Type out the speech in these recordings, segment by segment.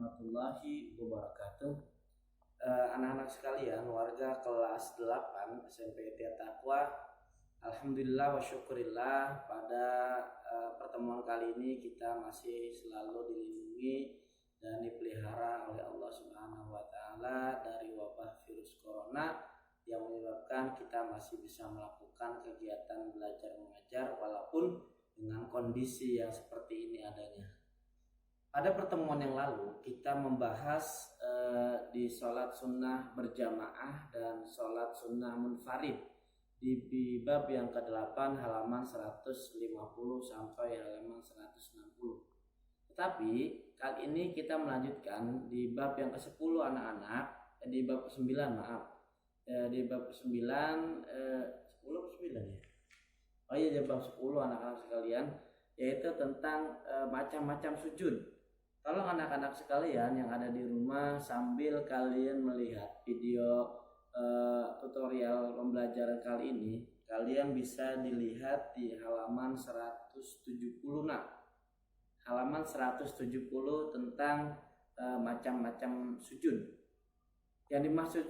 warahmatullahi wabarakatuh. Anak-anak sekalian, warga kelas 8 SMP Tia Taqwa, alhamdulillah wa syukurillah, pada pertemuan kali ini kita masih selalu dilindungi dan dipelihara oleh Allah Subhanahu wa taala dari wabah virus corona yang menyebabkan kita masih bisa melakukan kegiatan belajar mengajar walaupun dengan kondisi yang seperti ini adanya. Pada pertemuan yang lalu kita membahas di sholat sunnah berjamaah dan sholat sunnah munfarid di bab yang ke-8 halaman 150 sampai halaman 160. Tetapi kali ini kita melanjutkan di bab yang ke-10 anak-anak, di bab ke-9 maaf. Di bab ke-9 10 atau 9 ya? Oh iya, di bab 10 anak-anak sekalian, yaitu tentang macam-macam sujud. Tolong anak-anak sekalian yang ada di rumah, sambil kalian melihat video tutorial pembelajaran kali ini, kalian bisa dilihat di halaman 170 halaman 170 tentang macam-macam sujud. Yang dimaksud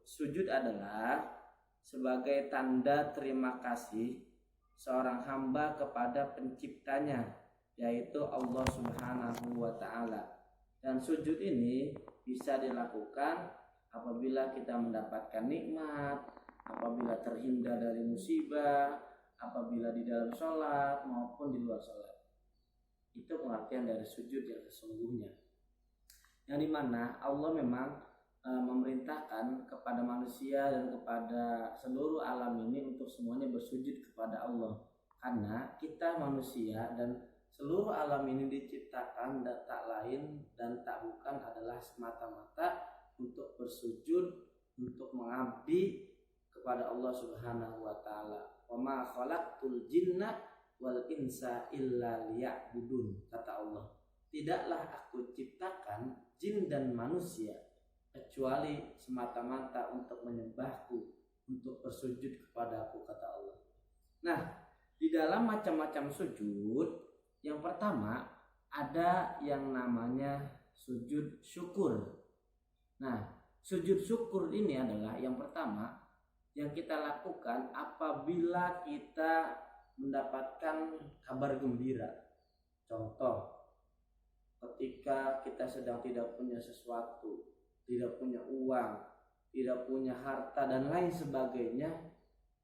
sujud adalah sebagai tanda terima kasih seorang hamba kepada penciptanya, yaitu Allah Subhanahu wa ta'ala. Dan sujud ini bisa dilakukan apabila kita mendapatkan nikmat, apabila terhindar dari musibah, apabila di dalam sholat maupun di luar sholat. Itu pengertian dari sujud yang sesungguhnya, yang dimana Allah memang memerintahkan kepada manusia dan kepada seluruh alam ini untuk semuanya bersujud kepada Allah. Karena kita manusia dan seluruh alam ini diciptakan dan tak lain dan tak bukan adalah semata-mata untuk bersujud, untuk mengabdi kepada Allah Subhanahu wa taala. Wa ma khalaqtul jinna wal insa illa liya'budun, kata Allah. Tidaklah aku ciptakan jin dan manusia kecuali semata-mata untuk menyembahku, untuk bersujud kepadaku, kata Allah. Nah, di dalam macam-macam sujud, yang pertama ada yang namanya sujud syukur. Nah, sujud syukur ini adalah yang pertama yang kita lakukan apabila kita mendapatkan kabar gembira. Contoh, ketika kita sedang tidak punya sesuatu, tidak punya uang, tidak punya harta dan lain sebagainya,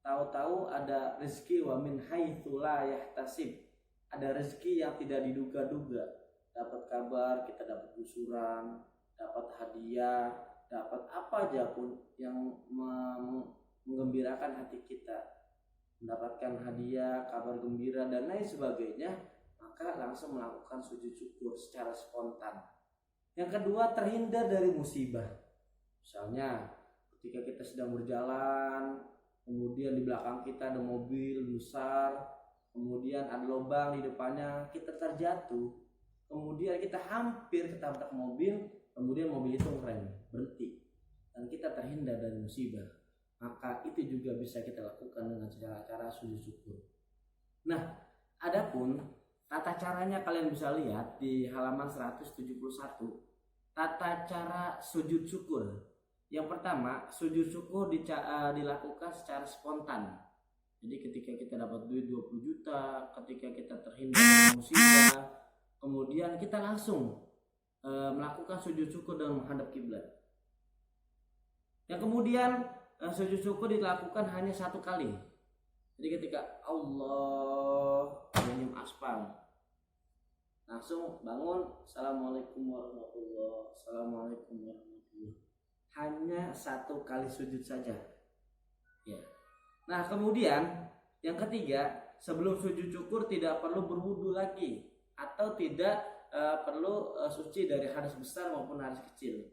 tahu-tahu ada rezeki, wa min haitsu la yahtasib. Ada rezeki yang tidak diduga-duga. Dapat kabar, kita dapat gusuran, dapat hadiah, dapat apa aja pun yang menggembirakan hati kita, mendapatkan hadiah, kabar gembira dan lain sebagainya, maka langsung melakukan sujud syukur secara spontan. Yang kedua, terhindar dari musibah. Misalnya ketika kita sedang berjalan, kemudian di belakang kita ada mobil besar, kemudian ada lubang di depannya, kita terjatuh, kemudian kita hampir ketabrak mobil, kemudian mobil itu ngerem, berhenti, dan kita terhindar dari musibah, maka itu juga bisa kita lakukan dengan cara sujud syukur. Nah, adapun tata caranya kalian bisa lihat di halaman 171, tata cara sujud syukur. Yang pertama, sujud syukur dilakukan secara spontan. Jadi ketika kita dapat duit 20 juta, ketika kita terhindar dari musibah, kemudian kita langsung melakukan sujud syukur dan menghadap kiblat. Yang kemudian sujud syukur dilakukan hanya satu kali. Jadi ketika Allah menyium aspal, langsung bangun, assalamualaikum warahmatullahi, assalamualaikum warahmatullahi. Hanya satu kali sujud saja. Ya. Nah, kemudian yang ketiga, sebelum sujud syukur tidak perlu berwudu lagi atau tidak perlu suci dari hadas besar maupun hadas kecil.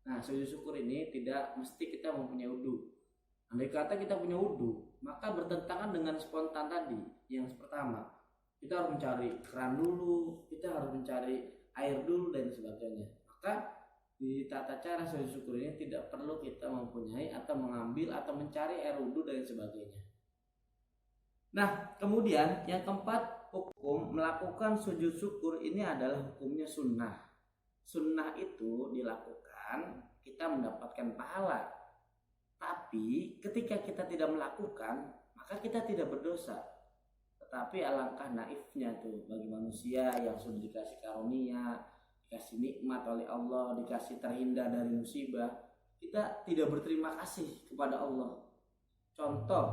Nah, sujud syukur ini tidak mesti kita mempunyai wudu. Andai kata kita punya wudu, maka bertentangan dengan spontan tadi. Yang pertama, kita harus mencari keran dulu, kita harus mencari air dulu dan sebagainya. Maka di tata cara sujud syukur ini tidak perlu kita mempunyai atau mengambil atau mencari air wudhu dan sebagainya. Nah, kemudian yang keempat, hukum melakukan sujud syukur ini adalah hukumnya sunnah. sunnah itu dilakukan kita mendapatkan pahala. Tapi ketika kita tidak melakukan, maka kita tidak berdosa. Tetapi alangkah naifnya tuh bagi manusia yang sudah dikasih karunia, dikasih nikmat oleh Allah, dikasih terhindar dari musibah, kita tidak berterima kasih kepada Allah. Contoh,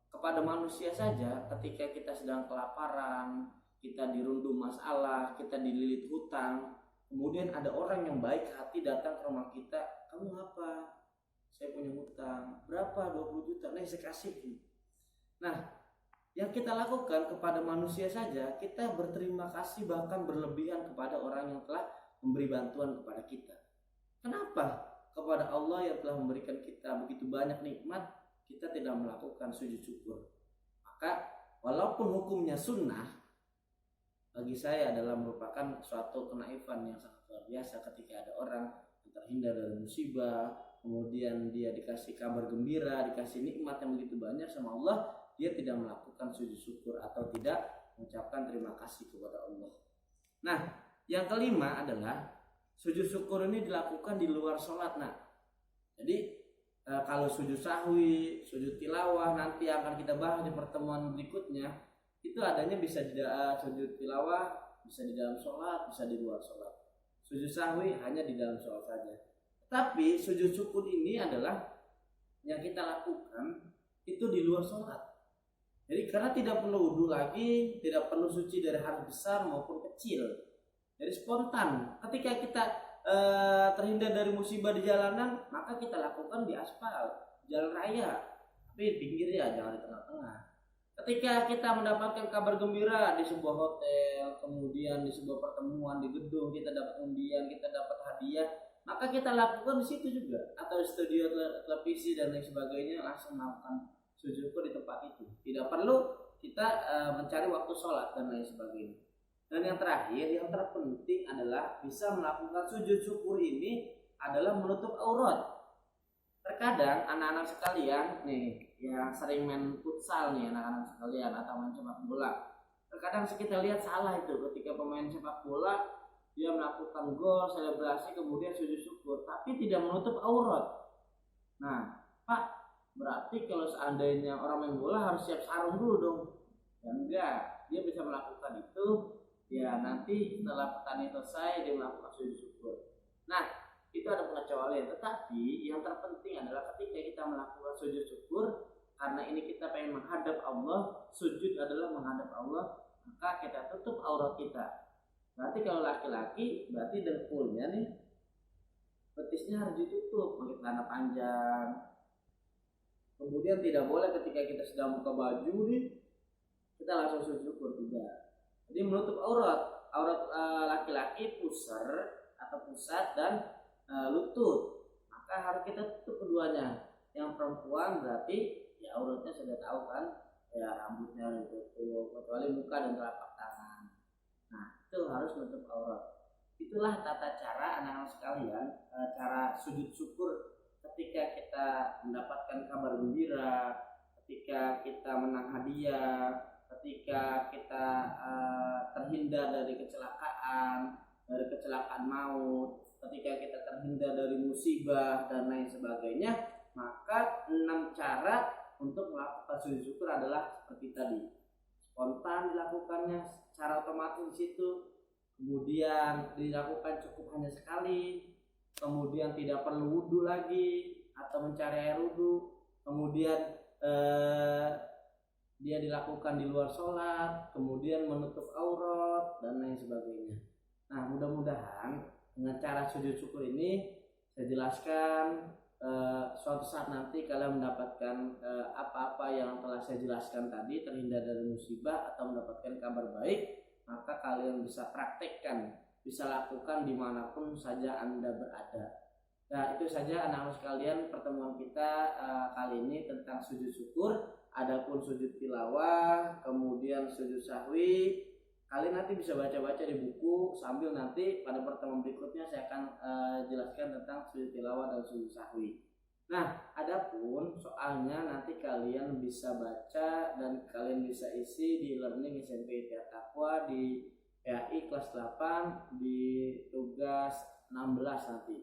kepada manusia saja ketika kita sedang kelaparan, kita dirundung masalah, kita dililit hutang, kemudian ada orang yang baik hati datang ke rumah kita, kamu apa? Saya punya hutang, berapa? 20 juta, nih saya kasih. Nah, yang kita lakukan kepada manusia saja, kita berterima kasih bahkan berlebihan kepada orang yang telah memberi bantuan kepada kita. Kenapa? Kepada Allah yang telah memberikan kita begitu banyak nikmat, kita tidak melakukan sujud syukur. Maka walaupun hukumnya sunnah, bagi saya adalah merupakan suatu kenaifan yang sangat luar biasa ketika ada orang yang terhindar dari musibah, kemudian dia dikasih kabar gembira, dikasih nikmat yang begitu banyak sama Allah, dia tidak melakukan sujud syukur atau tidak mengucapkan terima kasih kepada Allah. Nah, yang kelima adalah sujud syukur ini dilakukan di luar sholat. Nah, jadi kalau sujud sahwi, sujud tilawah nanti akan kita bahas di pertemuan berikutnya, itu adanya bisa di sujud tilawah, bisa di dalam sholat, bisa di luar sholat. Sujud sahwi hanya di dalam sholat saja. Tapi sujud syukur ini adalah yang kita lakukan itu di luar sholat. Jadi karena tidak perlu wudhu lagi, tidak perlu suci dari hal besar maupun kecil. Jadi spontan. Ketika kita terhindar dari musibah di jalanan, maka kita lakukan di aspal, jalan raya, tapi di pinggir ya, jangan di tengah-tengah. Ketika kita mendapatkan kabar gembira di sebuah hotel, kemudian di sebuah pertemuan di gedung, kita dapat undian, kita dapat hadiah, maka kita lakukan di situ juga, atau di studio televisi dan lain sebagainya, langsung melakukan sujud syukur di tempat itu. Tidak perlu kita mencari waktu sholat dan lain sebagainya. Dan yang terakhir, yang terpenting adalah bisa melakukan sujud syukur ini adalah menutup aurat. Terkadang anak-anak sekalian nih yang sering main futsal nih, anak-anak sekalian, atau main sepak bola, terkadang kita lihat salah itu ketika pemain sepak bola dia melakukan gol, selebrasi, kemudian sujud syukur, tapi tidak menutup aurat. Nah, Pak, berarti kalau seandainya orang main bola harus siap sarung dulu dong? Ya enggak, dia bisa melakukan itu ya nanti setelah pertandingan selesai dia melakukan sujud syukur. Nah, itu ada pengecualian, tetapi yang terpenting adalah ketika kita melakukan sujud syukur, karena ini kita pengen menghadap Allah, sujud adalah menghadap Allah, maka kita tutup aurat kita. Berarti kalau laki-laki, berarti dengkulnya nih, betisnya harus ditutup pakai celana panjang. Kemudian tidak boleh ketika kita sedang buka baju nih, kita langsung sujud syukur, tidak. Jadi menutup aurat laki-laki pusar atau pusat dan lutut, maka harus kita tutup keduanya. Yang perempuan berarti ya auratnya sudah tahu kan, ya rambutnya ditutup kecuali muka dan telapak tangan. Nah, itu harus menutup aurat. Itulah tata cara anak-anak sekalian, cara sujud syukur ketika kita mendapatkan kabar gembira, ketika kita menang hadiah, ketika kita terhindar dari kecelakaan maut, ketika kita terhindar dari musibah dan lain sebagainya, maka 6 cara untuk melakukan sujud syukur adalah seperti tadi. Spontan dilakukannya secara otomatis di situ, kemudian dilakukan cukup hanya sekali, kemudian tidak perlu wudhu lagi atau mencari air wudhu, kemudian dia dilakukan di luar sholat, kemudian menutup aurat dan lain sebagainya. Nah, mudah-mudahan dengan cara sujud syukur ini saya jelaskan, suatu saat nanti kalian mendapatkan apa-apa yang telah saya jelaskan tadi, terhindar dari musibah atau mendapatkan kabar baik, maka kalian bisa praktekkan, bisa lakukan dimanapun saja Anda berada. Nah, itu saja anak-anak sekalian pertemuan kita kali ini tentang sujud syukur. Adapun sujud tilawah, kemudian sujud sahwi, kalian nanti bisa baca-baca di buku, sambil nanti pada pertemuan berikutnya saya akan jelaskan tentang sujud tilawah dan sujud sahwi. Nah, adapun soalnya nanti kalian bisa baca dan kalian bisa isi di Learning SMP Ikhtiar Taqwa di PAI kelas 8 di tugas 16 nanti.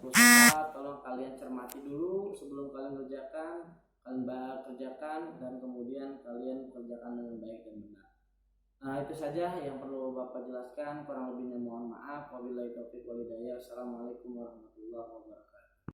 Usaha tolong kalian cermati dulu sebelum kalian kerjakan, kalian kerjakan dan kemudian kalian kerjakan dengan baik dan benar. Nah, itu saja yang perlu Bapak jelaskan, kurang lebihnya mohon maaf. Wabillahi taufiq wal hidayah. Assalamualaikum warahmatullahi wabarakatuh.